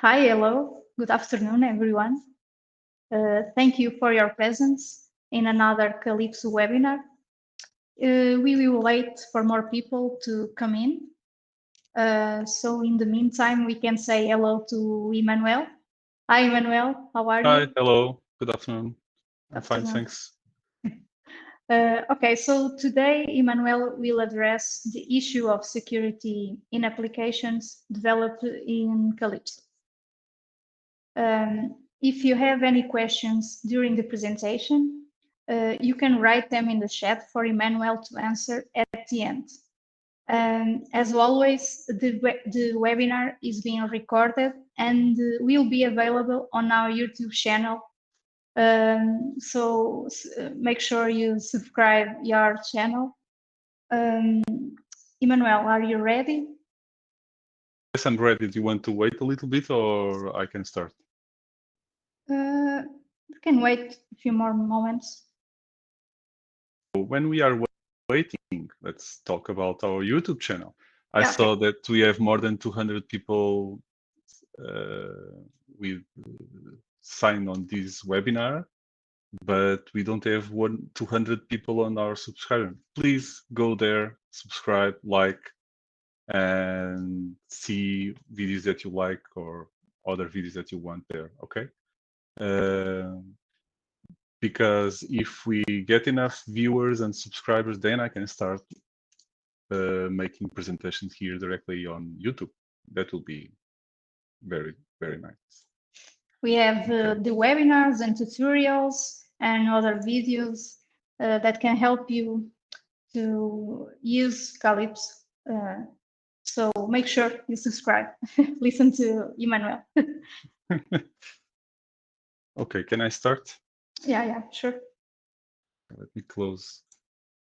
Hi, hello. Good afternoon, everyone. Thank you for your presence in another Kalipso webinar. We will wait for more people to come in. So in the meantime, we can say hello to Emmanuel. Hi, Emmanuel. How are Hi, you? hello, good afternoon. I'm fine, Afternoon. thanks. Okay, so today Emmanuel will address the issue of security in applications developed in Kalipso. If you have any questions during the presentation, you can write them in the chat for Emmanuel to answer at the end. As always, the webinar is being recorded and will be available on our YouTube channel. So make sure you subscribe your channel. Emmanuel, are you ready? Yes, I'm ready. Do you want to wait a little bit or I can start? You can wait a few more moments. When we are waiting, let's talk about our YouTube channel. I Yeah, saw that we have more than 200 people with signed on this webinar, but we don't have 200 people on our subscriber. Please go there, subscribe, like, and see videos that you like or other videos that you want there, okay? Because if we get enough viewers and subscribers, then I can start making presentations here directly on YouTube. That will be very, very nice. We have the webinars and tutorials and other videos that can help you to use Calypso. So make sure you subscribe. Listen to Emmanuel. Okay, can I start? Yeah, sure. Let me close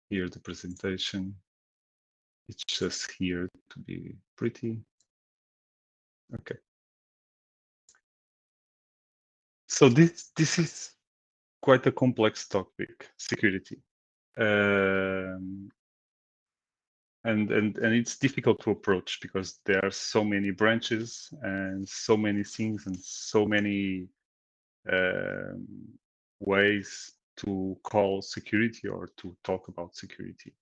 here the presentation. It's just here to be pretty. Okay. So this is quite a complex topic, security. And it's difficult to approach because there are so many branches and so many things and so many ways to call security or to talk about security.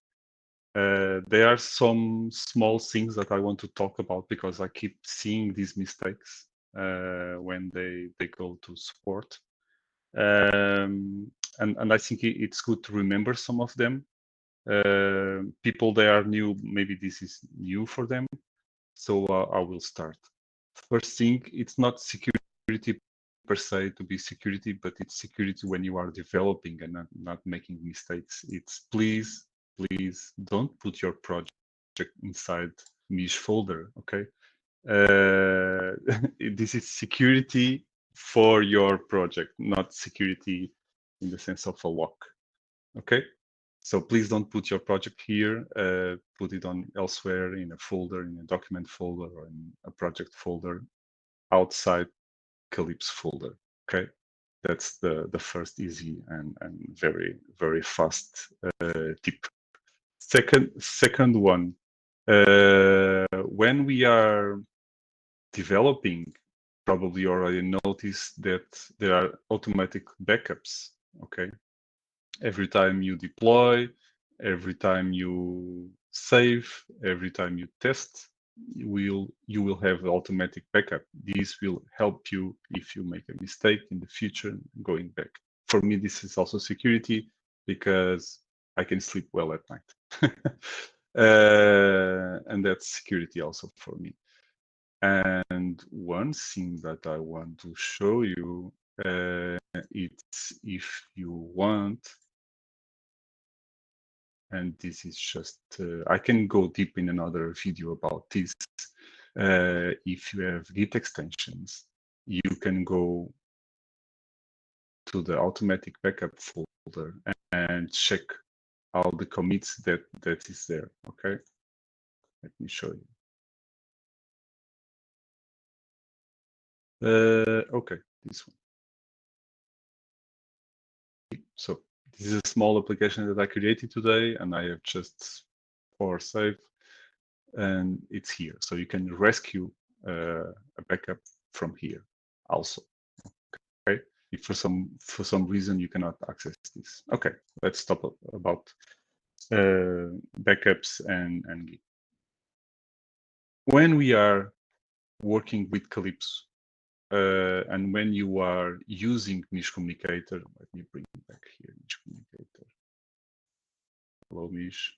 There are some small things that I want to talk about because I keep seeing these mistakes when they go to support. And I think it's good to remember some of them. People they are new, maybe this is new for them. So I will start. First thing, it's not security per se to be security, but it's security when you are developing and not making mistakes. It's please don't put your project inside niche folder, okay? This is security for your project, not security in the sense of a lock, okay? So please don't put your project here, put it on elsewhere in a folder, in a document folder or in a project folder outside Kalipso folder, okay? That's the first easy and very, very fast tip. Second one, when we are developing, probably already noticed that there are automatic backups, okay? Every time you deploy, every time you save, every time you test, you will have automatic backup. This will help you if you make a mistake in the future going back. For me, this is also security because I can sleep well at night. And that's security also for me. And one thing that I want to show you, it's if you want, and this is just, I can go deep in another video about this. If you have Git extensions, you can go to the automatic backup folder and check all the commits that is there, okay? Let me show you. Okay, this one. So this is a small application that I created today and I have just for save and it's here. So you can rescue a backup from here also. Okay, if for some reason you cannot access this. Okay, let's stop about backups and Git. When we are working with Kalipso, and when you are using Niche Communicator, let me bring back here Niche Communicator. Hello, Niche.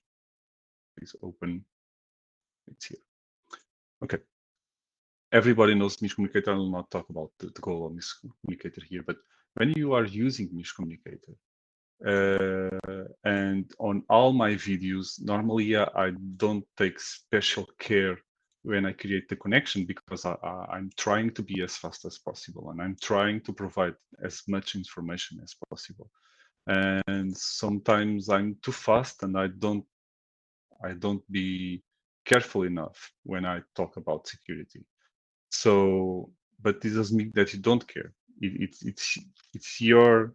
Please open. It's here. Okay. Everybody knows Niche Communicator. I will not talk about the goal of Niche Communicator here, but when you are using Niche Communicator, and on all my videos, normally I don't take special care when I create the connection because I'm trying to be as fast as possible and I'm trying to provide as much information as possible. And sometimes I'm too fast and I don't be careful enough when I talk about security. So, but this doesn't mean that you don't care. It's your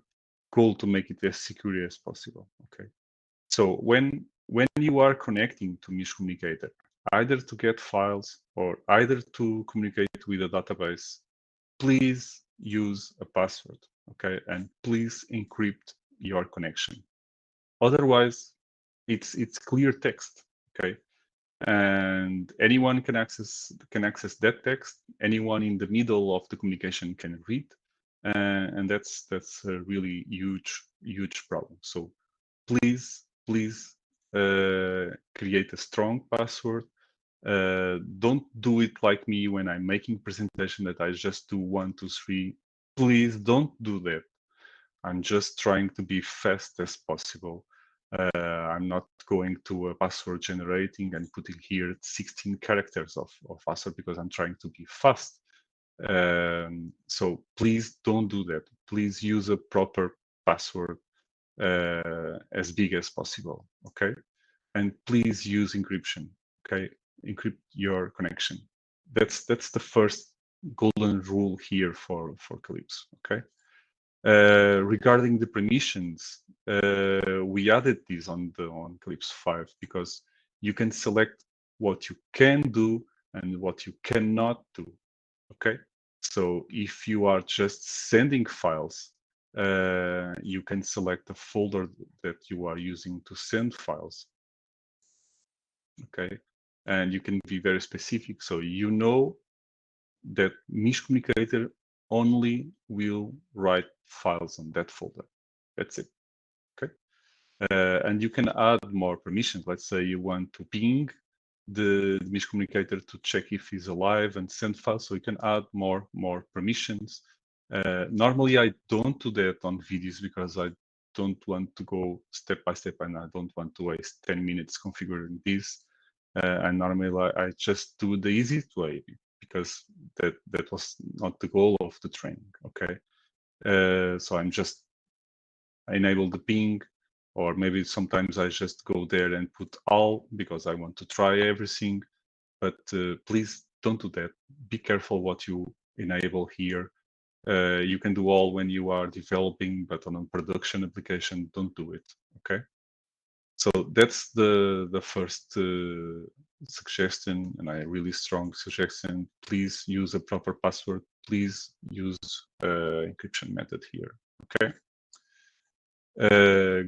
goal to make it as secure as possible. Okay. So when you are connecting to Niche Communicator, either to get files or either to communicate with a database, please use a password. Okay, and please encrypt your connection. Otherwise, it's clear text. Okay, and anyone can access that text. Anyone in the middle of the communication can read, and that's a really huge problem. So please create a strong password. Don't do it like me when I'm making presentation that I just do 1, 2, 3. Please don't do that. I'm just trying to be fast as possible. I'm not going to a password generating and putting here 16 characters of password because I'm trying to be fast. So please don't do that. Please use a proper password as big as possible. Okay, and please use encryption. Okay, encrypt your connection. That's the first golden rule here for Kalipso. Okay. Regarding the permissions, we added this on Kalipso 5 because you can select what you can do and what you cannot do. Okay, so if you are just sending files, you can select the folder that you are using to send files. Okay, and you can be very specific, so you know that Niche Communicator only will write files on that folder. That's it. Okay. And you can add more permissions. Let's say you want to ping the Niche Communicator to check if he's alive and send files. So you can add more permissions. Normally, I don't do that on videos because I don't want to go step by step and I don't want to waste 10 minutes configuring this. And normally, I just do the easiest way because that was not the goal of the training. Okay, so I'm just enable the ping, or maybe sometimes I just go there and put all because I want to try everything. But please don't do that. Be careful what you enable here. You can do all when you are developing, but on a production application, don't do it. Okay. So that's the first suggestion, and a really strong suggestion. Please use a proper password. Please use encryption method here. Okay.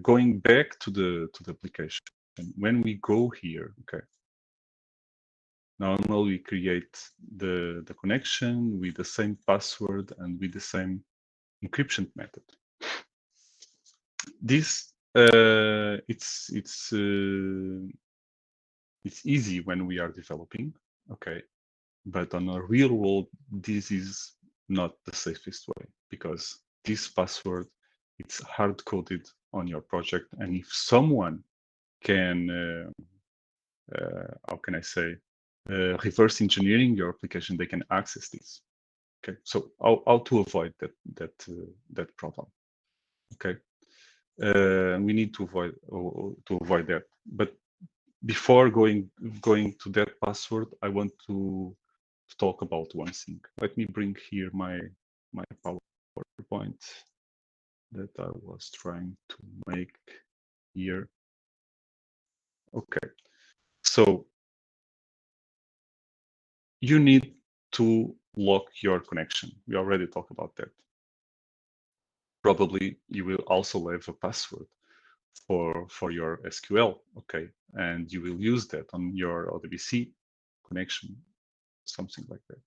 Going back to the application, when we go here, okay. Normally we create the connection with the same password and with the same encryption method. This it's easy when we are developing, okay, but on a real world, this is not the safest way because this password it's hard coded on your project, and if someone can, how can I say, reverse engineering your application, they can access this. Okay, so how to avoid that problem? Okay, we need to avoid that. But before going to that password, I want to talk about one thing. Let me bring here my PowerPoint that I was trying to make here. Okay, so you need to lock your connection. We already talked about that. Probably you will also have a password for your SQL, okay, and you will use that on your ODBC connection, something like that.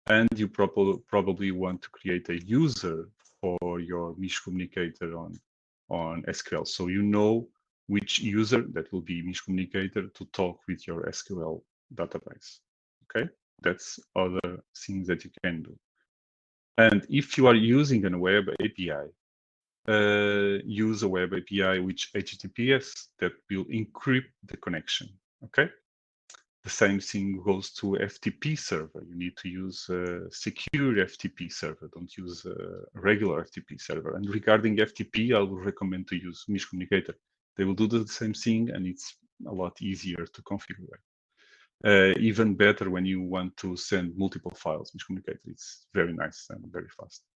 And you probably want to create a user for your mesh communicator on SQL, so you know which user that will be mesh communicator to talk with your SQL database. Okay, that's other things that you can do. And if you are using a web API, use a web API which HTTPS that will encrypt the connection. Okay. The same thing goes to FTP server. You need to use a secure FTP server. Don't use a regular FTP server. And regarding FTP, I would recommend to use mesh communicator. They will do the same thing, and it's a lot easier to configure. Even better when you want to send multiple files. Mesh communicator, it's very nice and very fast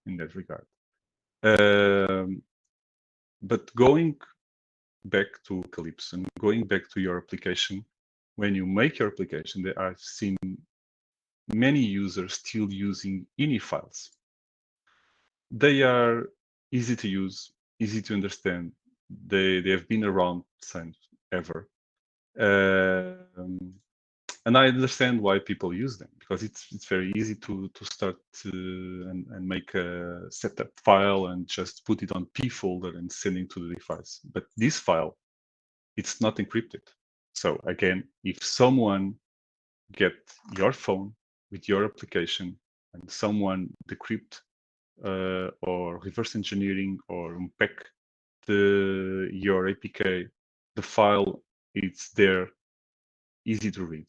in that regard. But going back to Kalipso and going back to your application, when you make your application, I've seen many users still using ini files. They are easy to use, easy to understand. They have been around since ever. And I understand why people use them, because it's very easy to start and make a setup file and just put it on P folder and send it to the device. But this file, it's not encrypted. So again, if someone get your phone with your application and someone decrypt or reverse engineering or unpack your APK, the file, it's there, easy to read.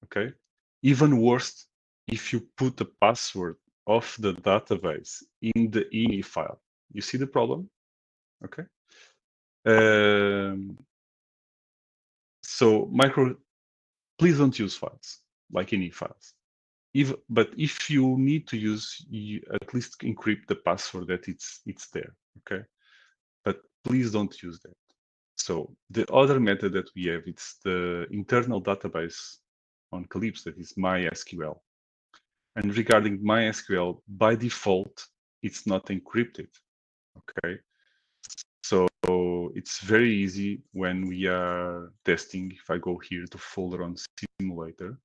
Okay. Even worse, if you put the password of the database in the ini file, you see the problem. Okay. So please don't use files like ini files. But if you need to use, at least encrypt the password that it's there. Okay. But please don't use that. So the other method that we have, it's the internal database on Kalipso, that is MySQL. And regarding MySQL, by default, it's not encrypted. Okay. So it's very easy when we are testing. If I go here to folder on simulator,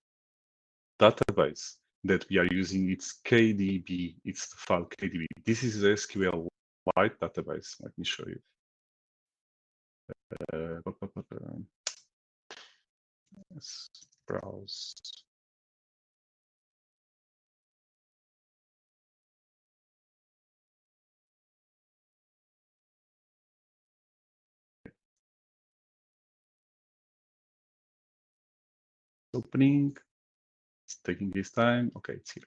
database that we are using, it's KDB. It's the file KDB. This is the SQLite database. Let me show you. Let's browse. Opening. It's taking this time. Okay, it's here.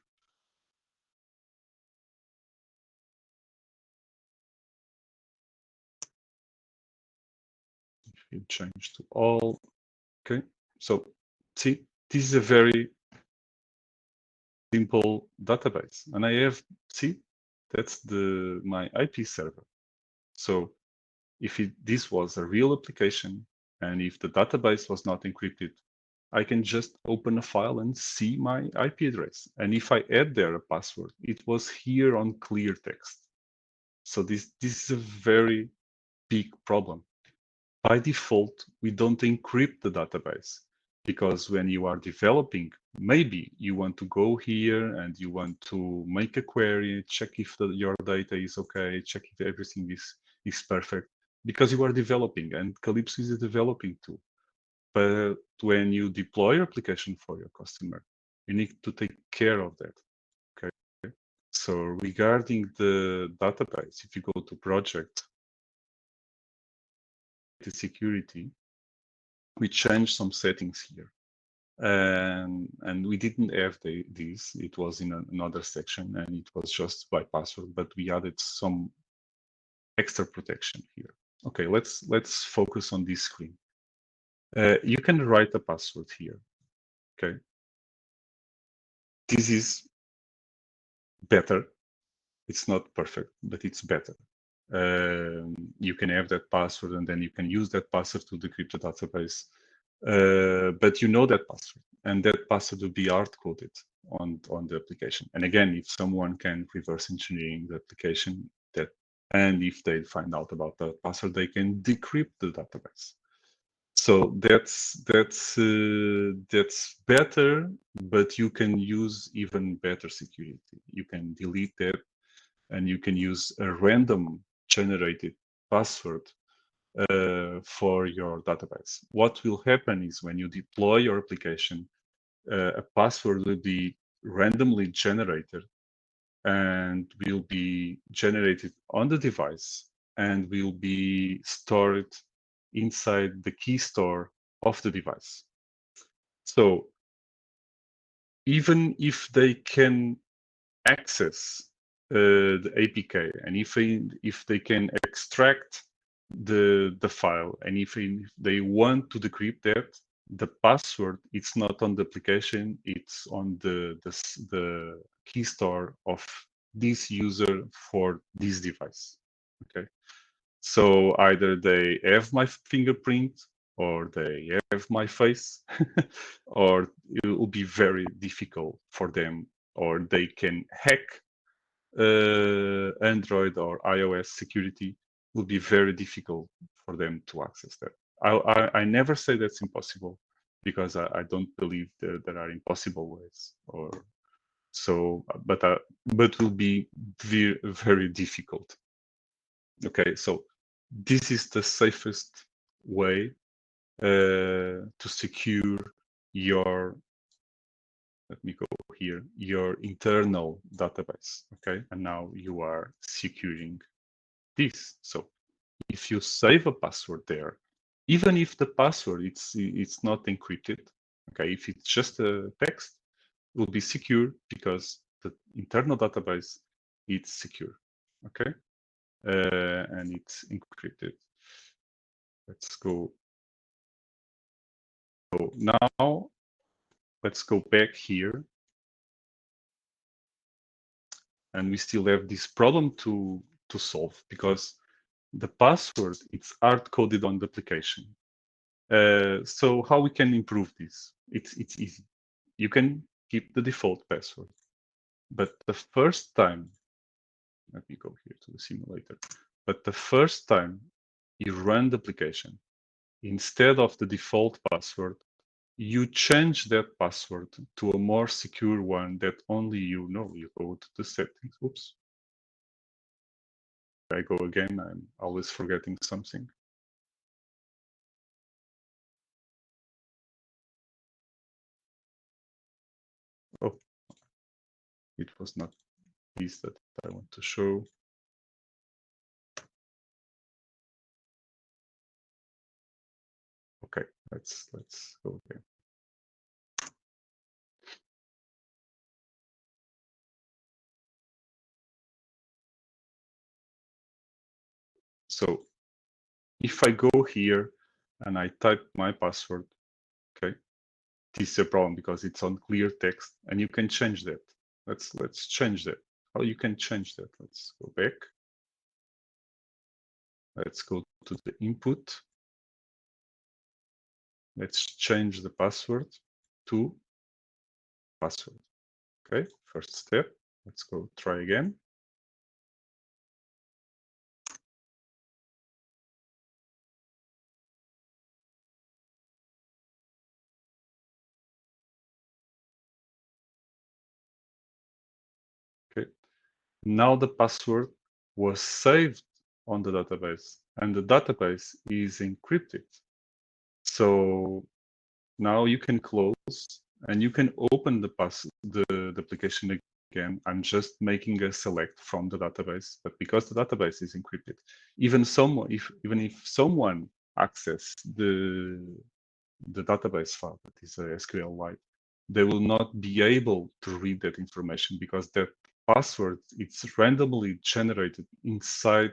If you change to all, okay. So see, this is a very simple database, and I have, see, that's my IP server. So if this was a real application, and if the database was not encrypted, I can just open a file and see my IP address. And if I add there a password, it was here on clear text. So this is a very big problem. By default, we don't encrypt the database, because when you are developing, maybe you want to go here and you want to make a query, check if your data is okay, check if everything is perfect, because you are developing, and Kalipso is a developing tool. But when you deploy your application for your customer, you need to take care of that. Okay. So regarding the database, if you go to project, the security, we changed some settings here. And we didn't have this. It was in another section, and it was just by password, but we added some extra protection here. Okay, let's focus on this screen. You can write a password here. Okay. This is better. It's not perfect, but it's better. You can have that password, and then you can use that password to decrypt the database. But you know that password. and that password will be hard-coded on the application. And again, if someone can reverse engineering the application, and if they find out about the password, they can decrypt the database. So that's better, but you can use even better security. You can delete that, and you can use a random generated password for your database. What will happen is when you deploy your application, a password will be randomly generated and will be generated on the device and will be stored inside the Keystore of the device. So even if they can access the APK, and if they can extract the file, and if they want to decrypt that, the password, it's not on the application, it's on the Keystore of this user for this device. Okay, so either they have my fingerprint or they have my face, or it will be very difficult for them, or they can hack Android or iOS security. Will be very difficult for them to access that. I never say that's impossible, because I don't believe there are impossible ways, or so, but will be very, very difficult. Okay, so this is the safest way to secure your, let me go here, your internal database. Okay, and now you are securing this. So if you save a password there, even if the password it's not encrypted, okay, if it's just a text, it will be secure because the internal database is secure. Okay, and it's encrypted. Let's go. So now let's go back here, and we still have this problem to solve, because the password, it's hard coded on the application. So how we can improve this? It's easy. You can keep the default password, but the first time, let me go here to the simulator, but the first time you run the application, instead of the default password, you change that password to a more secure one that only you know. You go to the settings. Oops. I go again. I'm always forgetting something. Oh, it was not this that I want to show. Okay, let's go again. So if I go here and I type my password, okay, this is a problem because it's on clear text, and you can change that. Let's change that. How you can change that? Let's go back. Let's go to the input. Let's change the password to password. Okay, first step. Let's go try again. Okay, now the password was saved on the database, and the database is encrypted. So now you can close and you can open the application again. I'm just making a select from the database, but because the database is encrypted, even if someone access the database file, that is a SQLite, they will not be able to read that information because that password, it's randomly generated inside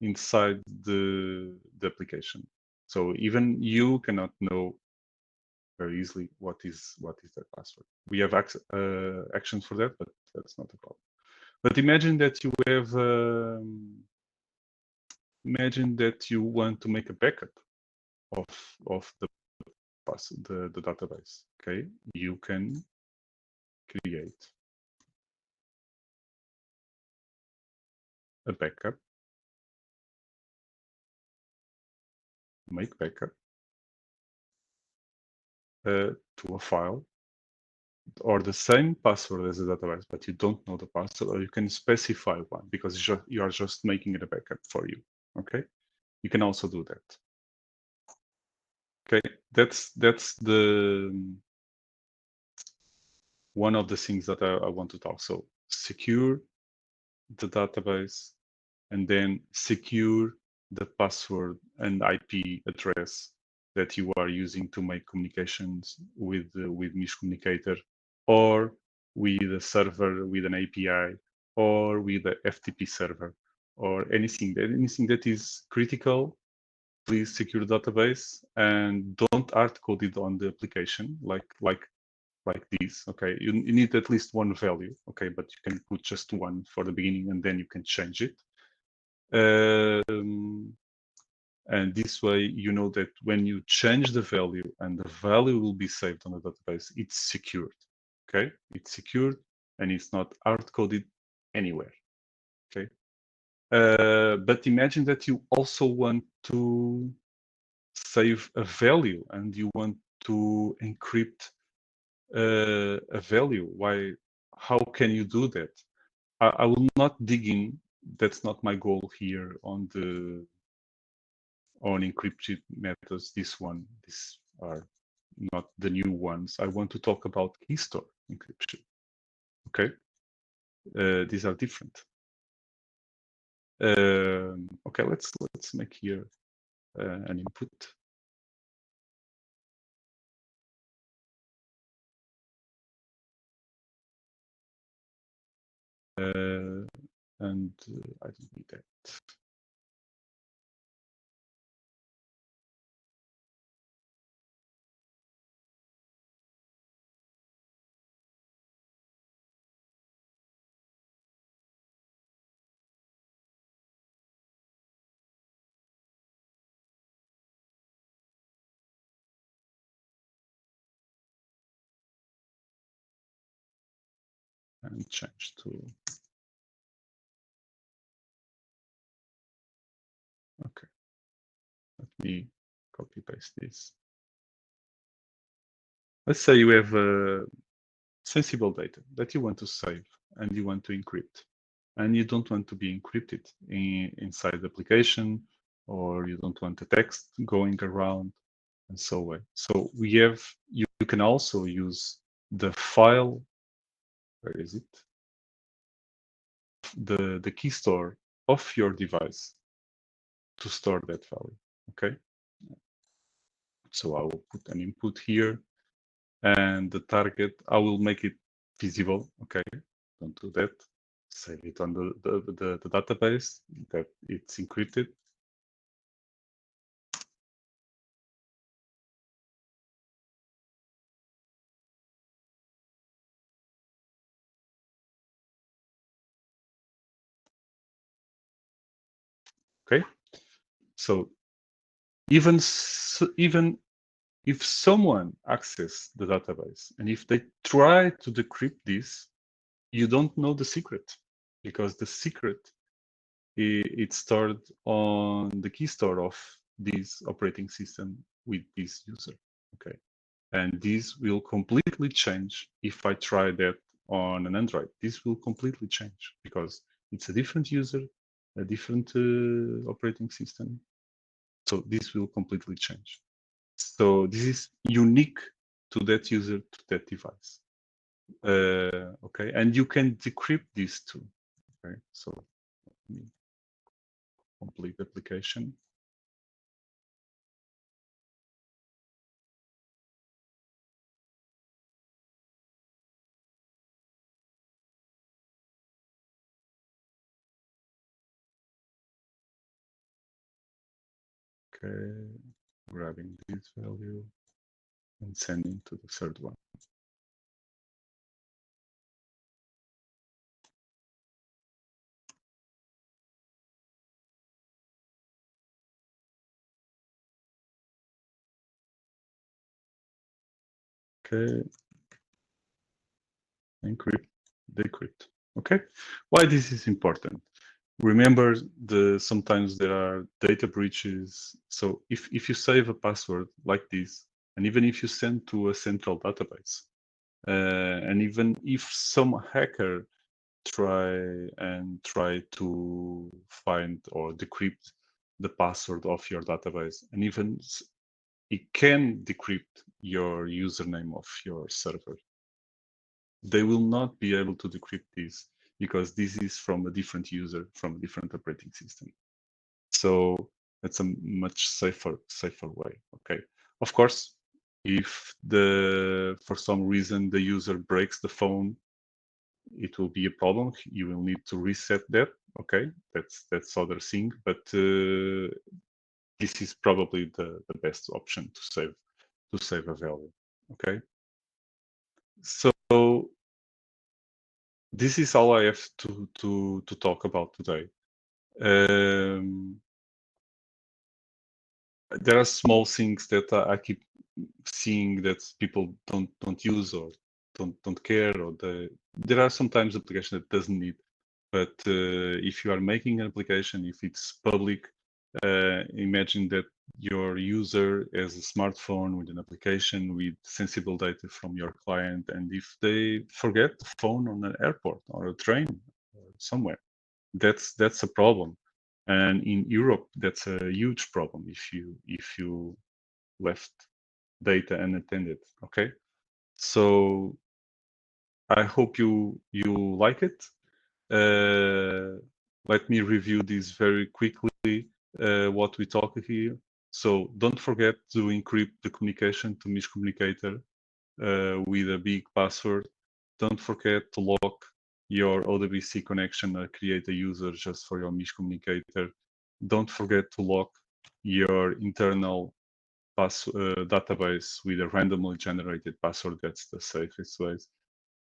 the application. So even you cannot know very easily what is that password. We have actions for that, but that's not a problem. But imagine that imagine that you want to make a backup of the the database. Okay, you can create a backup, make backup to a file or the same password as the database, but you don't know the password, or you can specify one because you are just making it a backup for you. Okay, you can also do that. Okay, that's the one of the things that I want to talk. So secure the database, and then secure the password and IP address that you are using to make communications with Mesh Communicator, or with a server with an API, or with the FTP server, or anything that is critical. Please secure the database and don't hard code it on the application like this. Okay, you need at least one value. Okay, but you can put just one for the beginning and then you can change it. And this way, you know that when you change the value and the value will be saved on the database, it's secured. Okay, it's secured and it's not hard coded anywhere. Okay, but imagine that you also want to save a value and you want to encrypt a value. How can you do that? I will not dig in. That's not my goal here on encrypted methods. These are not the new ones. I want to talk about Keystore encryption. Okay, these are different. Okay, let's make here an input. And I don't need that. And change to, okay, let me copy paste this. Let's say you have sensible data that you want to save and you want to encrypt, and you don't want to be encrypted inside the application, or you don't want the text going around and so on. So you can also use the file, where is it? The key store of your device to store that value. Okay, so I will put an input here, and the target, I will make it visible. Okay, don't do that. Save it on the database that it's encrypted. Okay, so even if someone access the database and if they try to decrypt this, you don't know the secret, because the secret it's stored on the key store of this operating system with this user. Okay, and this will completely change if I try that on an Android. This will completely change because it's a different user, a different operating system. So this will completely change. So this is unique to that user, to that device. Okay, and you can decrypt this too. Okay, so let me complete the application. Okay, grabbing this value and sending to the third one. Okay. Encrypt, decrypt. Okay. Why this is important? Remember, sometimes there are data breaches. So if you save a password like this, and even if you send to a central database, and even if some hacker try to find or decrypt the password of your database, and even it can decrypt your username of your server, they will not be able to decrypt this because this is from a different user from a different operating system. So it's a much safer way. Okay. Of course, if for some reason the user breaks the phone, it will be a problem. You will need to reset that. Okay, that's other thing. But this is probably the best option to save a value. Okay. So this is all I have to talk about today. There are small things that I keep seeing that people don't use or don't care, or there are sometimes applications that doesn't need. But if you are making an application, if it's public, imagine that your user has a smartphone with an application with sensible data from your client, and if they forget the phone on an airport or a train or somewhere, that's a problem. And in Europe, that's a huge problem if you left data unattended. Okay, so I hope you like it. Let me review this very quickly. What we talk here. So don't forget to encrypt the communication to miscommunicator with a big password. Don't forget to lock your ODBC connection or create a user just for your miscommunicator. Don't forget to lock your internal database with a randomly generated password. That's the safest way.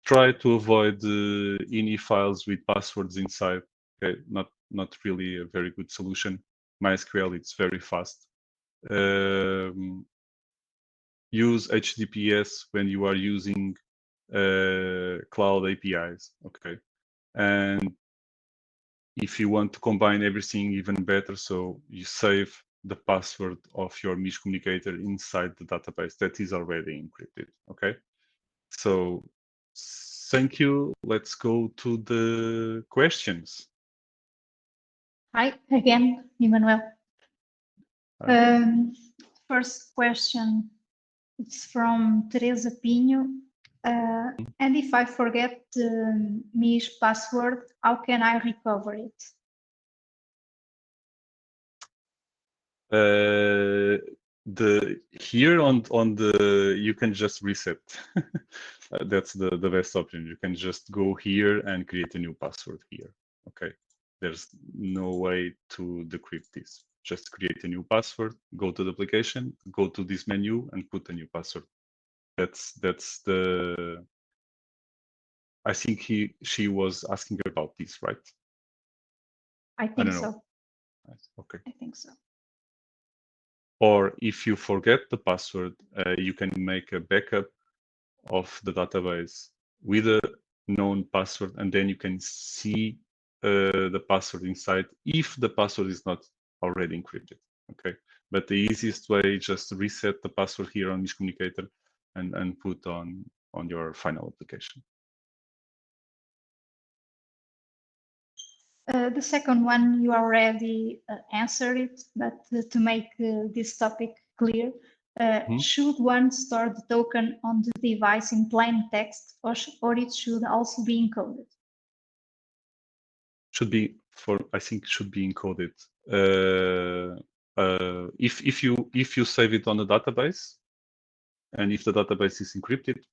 Try to avoid ini files with passwords inside. Okay, not really a very good solution. MySQL, it's very fast. Use HTTPS when you are using cloud APIs. Okay, and if you want to combine everything even better, so you save the password of your miscommunicator inside the database that is already encrypted. Okay, so thank you. Let's go to the questions. Hi again, Emmanuel. First question, it's from Teresa Pinho. And if I forget the MIS password, how can I recover it? Here on the you can just reset. That's the best option. You can just go here and create a new password here. Okay, there's no way to decrypt this. Just create a new password, go to the application, go to this menu and put a new password. That's the I think she was asking about this, right? I think so. Okay. I think so. Or if you forget the password, you can make a backup of the database with a known password, and then you can see the password inside if the password is not already encrypted. Okay, but the easiest way is just reset the password here on Miscommunicator and put on your final application. The second one, you already answered it, but to make this topic clear, should one store the token on the device in plain text, or it should also be encoded? Should be I think should be encoded. If you save it on the database, and if the database is encrypted,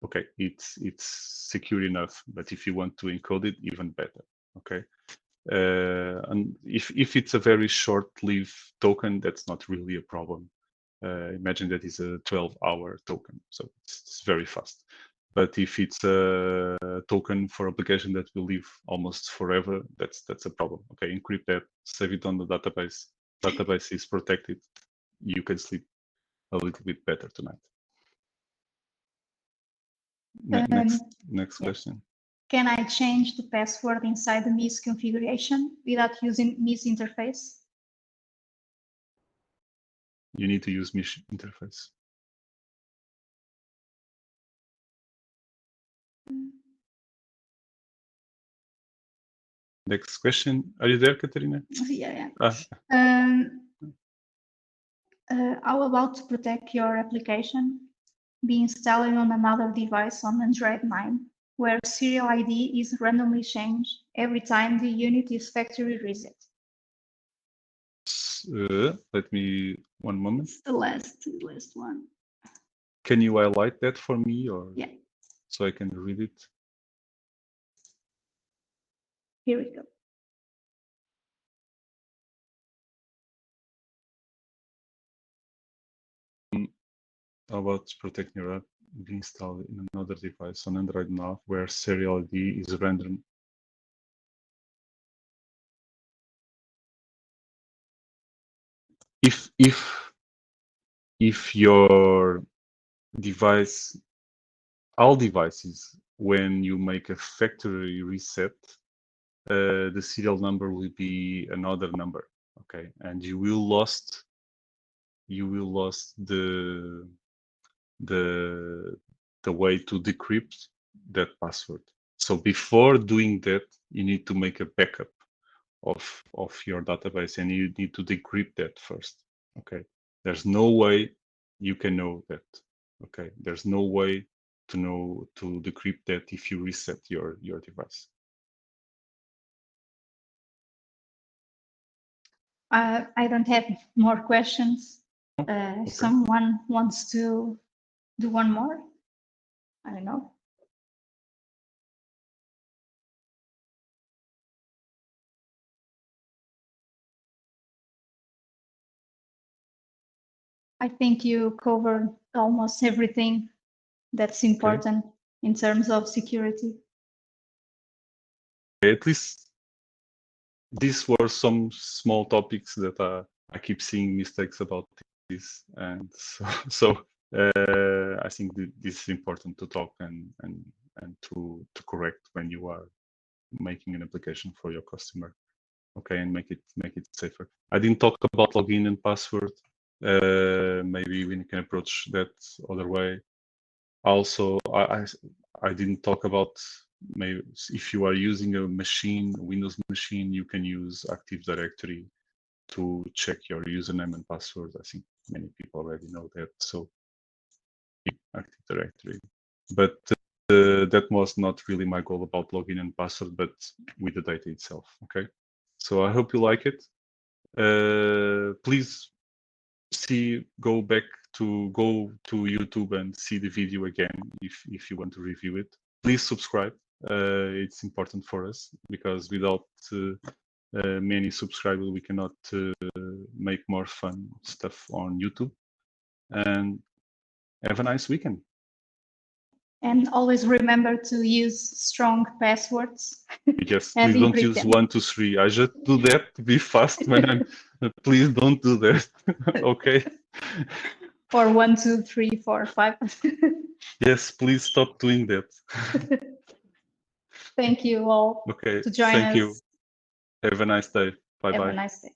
okay, it's secure enough. But if you want to encode it, even better. Okay, and if it's a very short-lived token, that's not really a problem. Imagine that is a 12-hour token, so it's very fast. But if it's a token for application that will live almost forever, that's a problem. Okay, encrypt that, save it on the database. Database is protected. You can sleep a little bit better tonight. Next question. Can I change the password inside the MIS configuration without using MIS interface? You need to use MIS interface. Next question. Are you there, Katerina? Yeah. Ah. How about to protect your application? Be installing on another device on Android 9, where serial ID is randomly changed every time the unit is factory reset. Let me, one moment. It's the last one. Can you highlight that for me, or yeah, so I can read it? Here we go. How about protecting your app being installed in another device on Android 9 where serial ID is random? If your device, all devices, when you make a factory reset, the serial number will be another number, okay, and you will lost the way to decrypt that password. So before doing that, you need to make a backup of your database, and you need to decrypt that first. Okay, there's no way you can know that. Okay, there's no way to decrypt that if you reset your device. I don't have more questions. Okay. If someone wants to do one more, I don't know. I think you covered almost everything that's important in terms of security. At least these were some small topics that I keep seeing mistakes about this, and so I think this is important to talk and to correct when you are making an application for your customer. Okay, and make it safer. I didn't talk about login and password. Maybe we can approach that other way. Also, I didn't talk about, maybe if you are using a machine, Windows machine, you can use Active Directory to check your username and password. I think many people already know that. So Active Directory, but that was not really my goal about login and password, but with the data itself. Okay, so I hope you like it. Please go to YouTube and see the video again if you want to review it. Please subscribe. It's important for us, because without many subscribers we cannot make more fun stuff on YouTube. And have a nice weekend. And always remember to use strong passwords. Yes, please don't use 1, 2, 3. I just do that to be fast when I'm. Please don't do that. Okay. Or 1, 2, 3, 4, 5. Yes, please stop doing that. Thank you all Okay, to join thank us. you. Have a nice day. Bye-bye. Have a nice day.